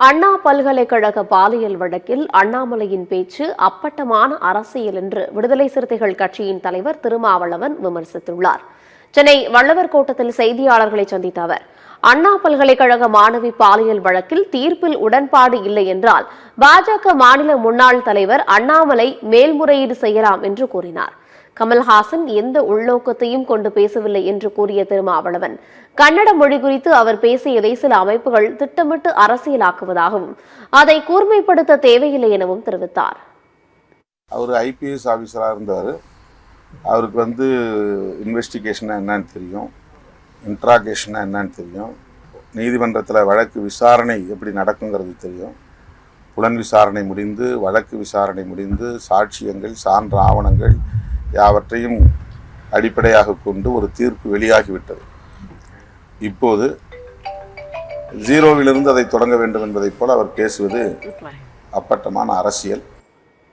அண்ணா பல்கலைக்கழக பாலியல் வழக்கில் அண்ணாமலையின் பேச்சு அப்பட்டமான அரசியல் என்று விடுதலை சிறுத்தைகள் கட்சியின் தலைவர் திருமாவளவன் விமர்சித்துள்ளார். சென்னை வள்ளுவர் கோட்டத்தில் செய்தியாளர்களை சந்தித்த அவர், அண்ணா பல்கலைக்கழக மாணவி பாலியல் வழக்கில் தீர்ப்பில் உடன்பாடு இல்லை என்றால் பாஜக மாநில முன்னாள் தலைவர் அண்ணாமலை மேல்முறையீடு செய்யலாம் என்று கூறினார். கமல்ஹாசன் எந்த உள்நோக்கத்தையும் கொண்டு பேசவில்லை என்று கூறிய திருமாவளவன், கன்னட மொழி குறித்து அவர் பேசியதை சில அமைப்புகள் திட்டமிட்டு அரசியலாக்குவதாகவும் அதை கூர்மைப்படுத்த தேவையில்லை எனவும் தெரிவித்தார். அவர் ஐபிஎஸ் ஆஃபீஸராக இருந்தார். அவருக்கு இன்வெஸ்டிகேஷனா என்னன்னு தெரியும், இன்ட்ராகேஷனா என்னன்னு தெரியும், நீதிமன்றத்தில் வழக்கு விசாரணை எப்படி நடக்குங்கிறது தெரியும். புலன் விசாரணை முடிந்து வழக்கு விசாரணை முடிந்து சாட்சியங்கள் சான்று ஆவணங்கள் யாவற்றையும் அடிப்படையாக கொண்டு ஒரு தீர்ப்பு வெளியாகிவிட்டது. இப்போது ஜீரோவிலிருந்து அதை தொடங்க வேண்டும் என்பதைப் போல அவர் பேசுவது அப்பட்டமான அரசியல்.